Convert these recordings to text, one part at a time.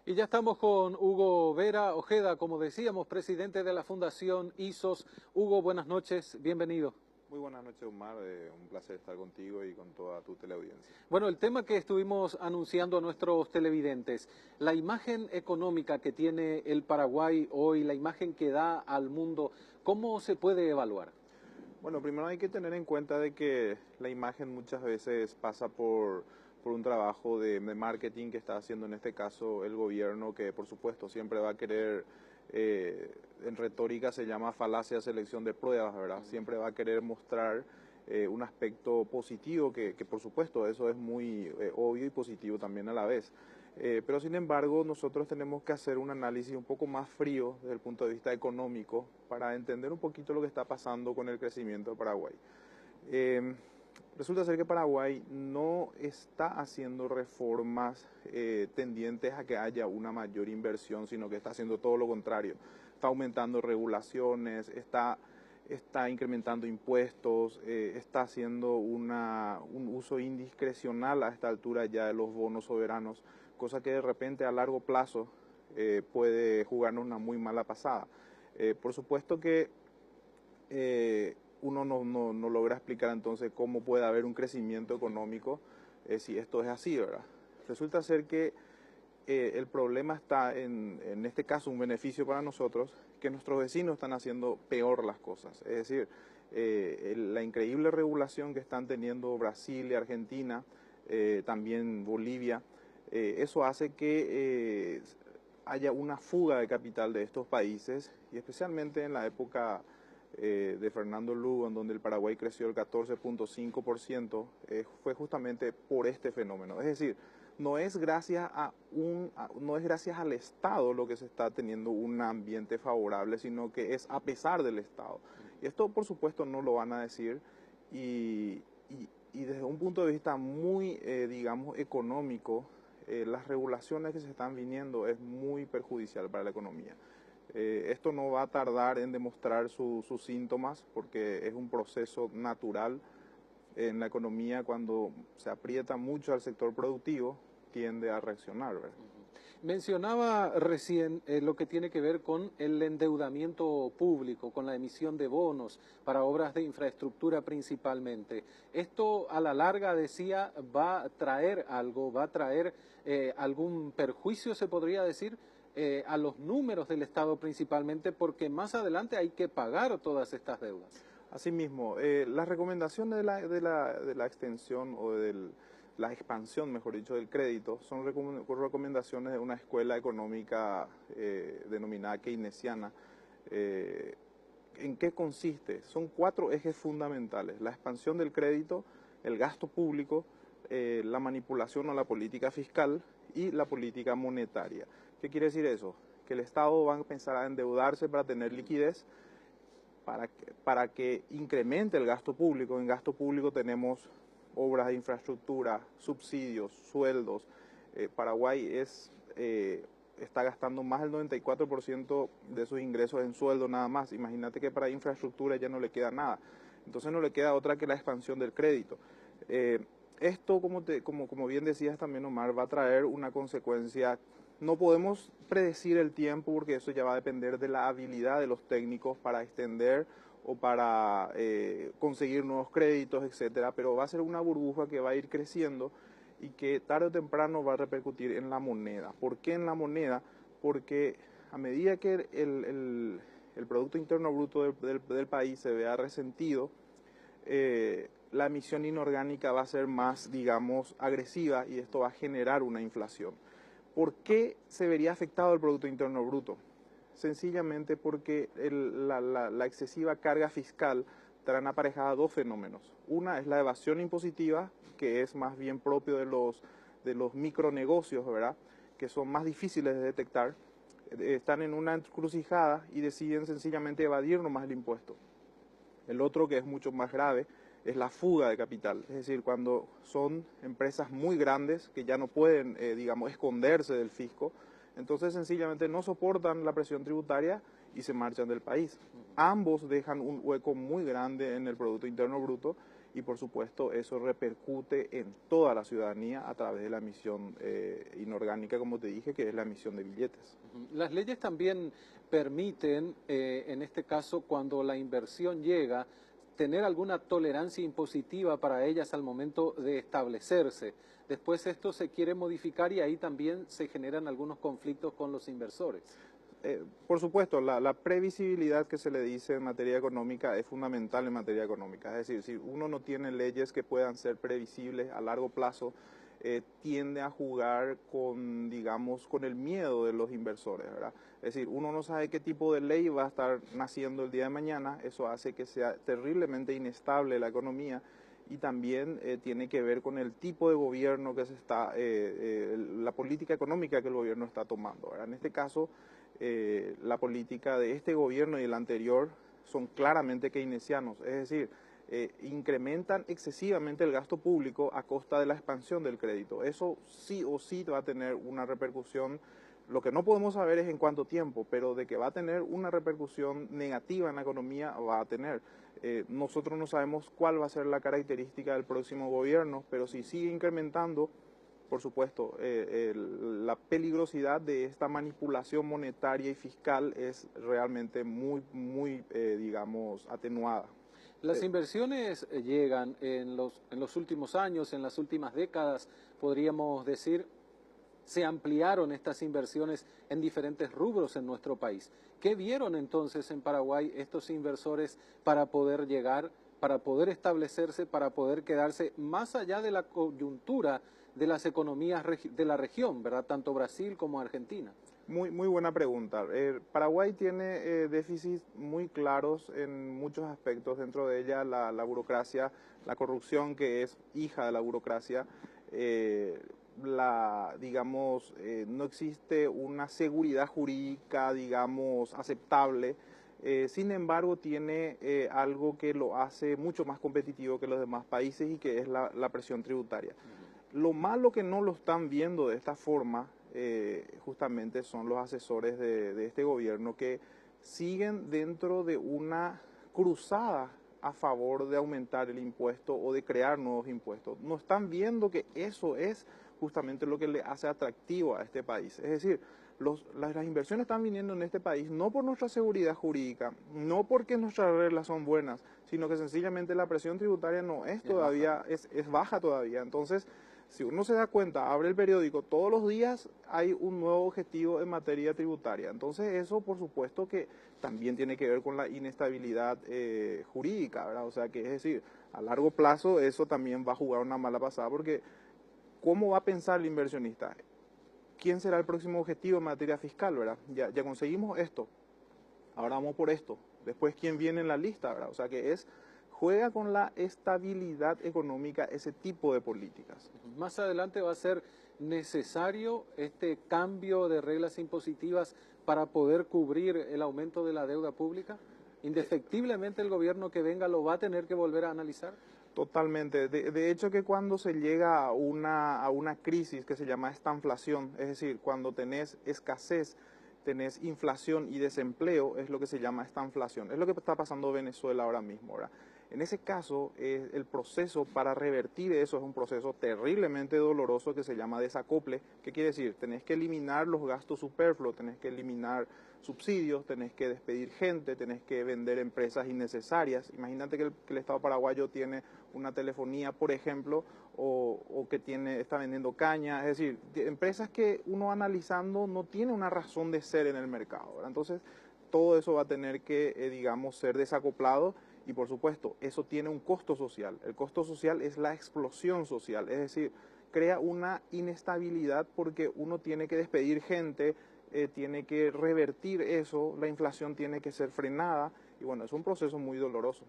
Y ya estamos con Hugo Vera Ojeda, como decíamos, presidente de la Fundación ISOS. Hugo, buenas noches, bienvenido. Muy buenas noches, Omar. Un placer estar contigo y con toda tu teleaudiencia. Bueno, el tema que estuvimos anunciando a nuestros televidentes, la imagen económica que tiene el Paraguay hoy, la imagen que da al mundo, ¿cómo se puede evaluar? Bueno, primero hay que tener en cuenta de que la imagen muchas veces pasa por un trabajo de marketing que está haciendo en este caso el gobierno, que por supuesto siempre va a querer, en retórica se llama falacia de selección de pruebas, ¿verdad? Siempre va a querer mostrar un aspecto positivo, que por supuesto eso es muy obvio y positivo también a la vez. Pero sin embargo nosotros tenemos que hacer un análisis un poco más frío desde el punto de vista económico para entender un poquito lo que está pasando con el crecimiento de Paraguay. Resulta ser que Paraguay no está haciendo reformas tendientes a que haya una mayor inversión, sino que está haciendo todo lo contrario. Está aumentando regulaciones, está incrementando impuestos, está haciendo un uso indiscrecional a esta altura ya de los bonos soberanos, cosa que de repente a largo plazo puede jugarnos una muy mala pasada. Por supuesto que uno no logra explicar entonces cómo puede haber un crecimiento económico si esto es así, ¿verdad? Resulta ser que el problema está en este caso, un beneficio para nosotros, que nuestros vecinos están haciendo peor las cosas. Es decir, la increíble regulación que están teniendo Brasil y Argentina, también Bolivia, eso hace que haya una fuga de capital de estos países, y especialmente en la época de Fernando Lugo, en donde el Paraguay creció el 14.5%, fue justamente por este fenómeno. Es decir, no es gracias no es gracias al Estado lo que se está teniendo un ambiente favorable, sino que es a pesar del Estado. Y esto, por supuesto, no lo van a decir, y desde un punto de vista muy, digamos, económico, las regulaciones que se están viniendo es muy perjudicial para la economía. Esto no va a tardar en demostrar sus síntomas, porque es un proceso natural en la economía. Cuando se aprieta mucho al sector productivo, tiende a reaccionar, ¿verdad? Mencionaba recién lo que tiene que ver con el endeudamiento público, con la emisión de bonos para obras de infraestructura principalmente. Esto a la larga, decía, va a traer algo, va a traer algún perjuicio, se podría decir, a los números del Estado principalmente, porque más adelante hay que pagar todas estas deudas. Asimismo, las recomendaciones de la extensión o de la expansión, mejor dicho, del crédito son recomendaciones de una escuela económica denominada keynesiana. ¿En qué consiste? Son 4 ejes fundamentales: la expansión del crédito, el gasto público, la manipulación o la política fiscal y la política monetaria. ¿Qué quiere decir eso? Que el Estado va a empezar a endeudarse para tener liquidez, para que incremente el gasto público. En gasto público tenemos obras de infraestructura, subsidios, sueldos. Paraguay está gastando más del 94% de sus ingresos en sueldo nada más. Imagínate que para infraestructura ya no le queda nada. Entonces no le queda otra que la expansión del crédito. Esto, como bien decías también, Omar, va a traer una consecuencia. No podemos predecir el tiempo, porque eso ya va a depender de la habilidad de los técnicos para extender o para conseguir nuevos créditos, etcétera, pero va a ser una burbuja que va a ir creciendo y que tarde o temprano va a repercutir en la moneda. ¿Por qué en la moneda? Porque a medida que el Producto Interno Bruto del país se vea resentido, la emisión inorgánica va a ser más, digamos, agresiva, y esto va a generar una inflación. ¿Por qué se vería afectado el Producto Interno Bruto? Sencillamente porque la excesiva carga fiscal traen aparejada 2 fenómenos. Una es la evasión impositiva, que es más bien propio de los micronegocios, ¿verdad?, que son más difíciles de detectar. Están en una encrucijada y deciden sencillamente evadir nomás el impuesto. El otro, que es mucho más grave, es la fuga de capital. Es decir, cuando son empresas muy grandes que ya no pueden, digamos, esconderse del fisco, entonces sencillamente no soportan la presión tributaria y se marchan del país. Ambos dejan un hueco muy grande en el Producto Interno Bruto, y por supuesto eso repercute en toda la ciudadanía a través de la emisión inorgánica, como te dije, que es la emisión de billetes. Las leyes también permiten, en este caso, cuando la inversión llega, tener alguna tolerancia impositiva para ellas al momento de establecerse. Después esto se quiere modificar y ahí también se generan algunos conflictos con los inversores. Por supuesto, la previsibilidad que se le dice en materia económica es fundamental en materia económica. Es decir, si uno no tiene leyes que puedan ser previsibles a largo plazo, tiende a jugar con, digamos, con el miedo de los inversores, ¿verdad? Es decir, uno no sabe qué tipo de ley va a estar naciendo el día de mañana, eso hace que sea terriblemente inestable la economía y también tiene que ver con el tipo de gobierno que se está, la política económica que el gobierno está tomando, ¿verdad? En este caso, la política de este gobierno y el anterior son claramente keynesianos, es decir, incrementan excesivamente el gasto público a costa de la expansión del crédito. Eso sí o sí va a tener una repercusión. Lo que no podemos saber es en cuánto tiempo, pero de que va a tener una repercusión negativa en la economía, va a tener. Nosotros no sabemos cuál va a ser la característica del próximo gobierno, pero si sigue incrementando, por supuesto, la peligrosidad de esta manipulación monetaria y fiscal es realmente muy, digamos, atenuada. Las inversiones llegan en los últimos años, en las últimas décadas, podríamos decir, se ampliaron estas inversiones en diferentes rubros en nuestro país. ¿Qué vieron entonces en Paraguay estos inversores para poder llegar, para poder establecerse, para poder quedarse más allá de la coyuntura de las economías de la región, ¿verdad? Tanto Brasil como Argentina. Muy buena pregunta. Paraguay tiene déficits muy claros en muchos aspectos, dentro de ella la burocracia, la corrupción que es hija de la burocracia, digamos, no existe una seguridad jurídica, digamos, aceptable. Sin embargo, tiene algo que lo hace mucho más competitivo que los demás países y que es la presión tributaria. Lo malo que no lo están viendo de esta forma justamente son los asesores de este gobierno que siguen dentro de una cruzada a favor de aumentar el impuesto o de crear nuevos impuestos. No están viendo que eso es justamente lo que le hace atractivo a este país. Es decir, las inversiones están viniendo en este país no por nuestra seguridad jurídica, no porque nuestras reglas son buenas, sino que sencillamente la presión tributaria no es todavía, es baja todavía. Entonces, si uno se da cuenta, abre el periódico, todos los días hay un nuevo objetivo en materia tributaria. Entonces eso, por supuesto, que también tiene que ver con la inestabilidad jurídica, ¿verdad? O sea, que es decir, a largo plazo eso también va a jugar una mala pasada, porque ¿cómo va a pensar el inversionista? ¿Quién será el próximo objetivo en materia fiscal, verdad? Ya conseguimos esto, ahora vamos por esto. Después, ¿quién viene en la lista, verdad? O sea, que juega con la estabilidad económica ese tipo de políticas. Más adelante va a ser necesario este cambio de reglas impositivas para poder cubrir el aumento de la deuda pública. Indefectiblemente el gobierno que venga lo va a tener que volver a analizar. Totalmente. De hecho que cuando se llega a una crisis que se llama estanflación, es decir, cuando tenés escasez, tenés inflación y desempleo, es lo que se llama estanflación. Es lo que está pasando en Venezuela ahora mismo, ¿verdad? En ese caso, el proceso para revertir eso es un proceso terriblemente doloroso que se llama desacople. ¿Qué quiere decir? Tenés que eliminar los gastos superfluos, tenés que eliminar subsidios, tenés que despedir gente, tenés que vender empresas innecesarias. Imagínate que el Estado paraguayo tiene una telefonía, por ejemplo, o que está vendiendo caña. Es decir, empresas que uno analizando no tiene una razón de ser en el mercado, ¿verdad? Entonces, todo eso va a tener que, digamos, ser desacoplado. Y por supuesto, eso tiene un costo social. El costo social es la explosión social, es decir, crea una inestabilidad porque uno tiene que despedir gente, tiene que revertir eso, la inflación tiene que ser frenada y bueno, es un proceso muy doloroso.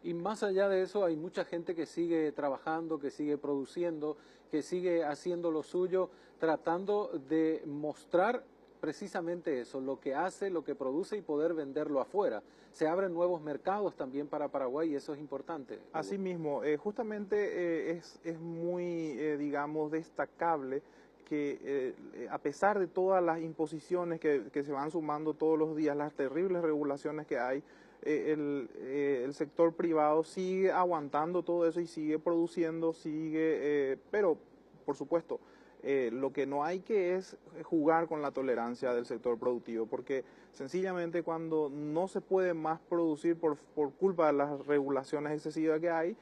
Y más allá de eso, hay mucha gente que sigue trabajando, que sigue produciendo, que sigue haciendo lo suyo, tratando de mostrar precisamente eso, lo que hace, lo que produce y poder venderlo afuera. Se abren nuevos mercados también para Paraguay y eso es importante. Asimismo, justamente es muy, digamos, destacable que a pesar de todas las imposiciones que se van sumando todos los días, las terribles regulaciones que hay, el sector privado sigue aguantando todo eso y sigue produciendo, pero por supuesto, lo que no hay que es jugar con la tolerancia del sector productivo, porque sencillamente cuando no se puede más producir por culpa de las regulaciones excesivas que hay,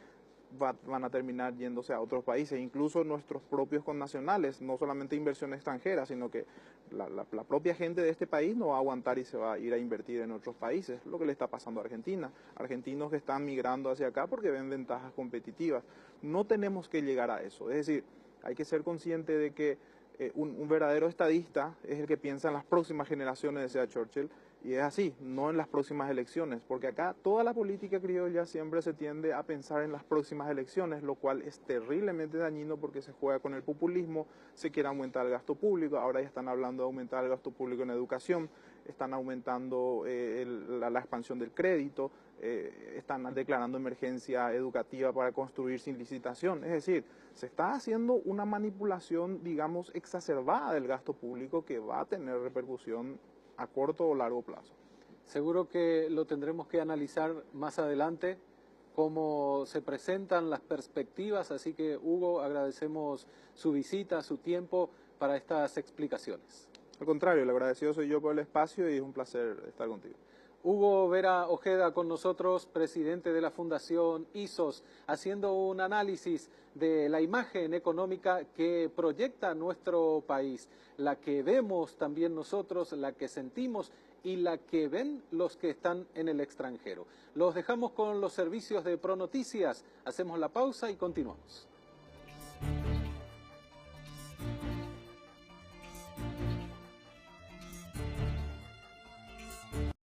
van a terminar yéndose a otros países, incluso nuestros propios connacionales, no solamente inversión extranjera, sino que la propia gente de este país no va a aguantar y se va a ir a invertir en otros países, lo que le está pasando a Argentina. Argentinos que están migrando hacia acá porque ven ventajas competitivas. No tenemos que llegar a eso, es decir, hay que ser consciente de que un verdadero estadista es el que piensa en las próximas generaciones, decía Churchill, y es así, no en las próximas elecciones, porque acá toda la política criolla siempre se tiende a pensar en las próximas elecciones, lo cual es terriblemente dañino porque se juega con el populismo, se quiere aumentar el gasto público, ahora ya están hablando de aumentar el gasto público en educación, están aumentando la expansión del crédito, están declarando emergencia educativa para construir sin licitación, es decir, se está haciendo una manipulación, digamos, exacerbada del gasto público que va a tener repercusión a corto o largo plazo. Seguro que lo tendremos que analizar más adelante, cómo se presentan las perspectivas, así que Hugo, agradecemos su visita, su tiempo para estas explicaciones. Al contrario, el agradecido soy yo por el espacio y es un placer estar contigo. Hugo Vera Ojeda con nosotros, presidente de la Fundación ISOS, haciendo un análisis de la imagen económica que proyecta nuestro país, la que vemos también nosotros, la que sentimos y la que ven los que están en el extranjero. Los dejamos con los servicios de ProNoticias, hacemos la pausa y continuamos.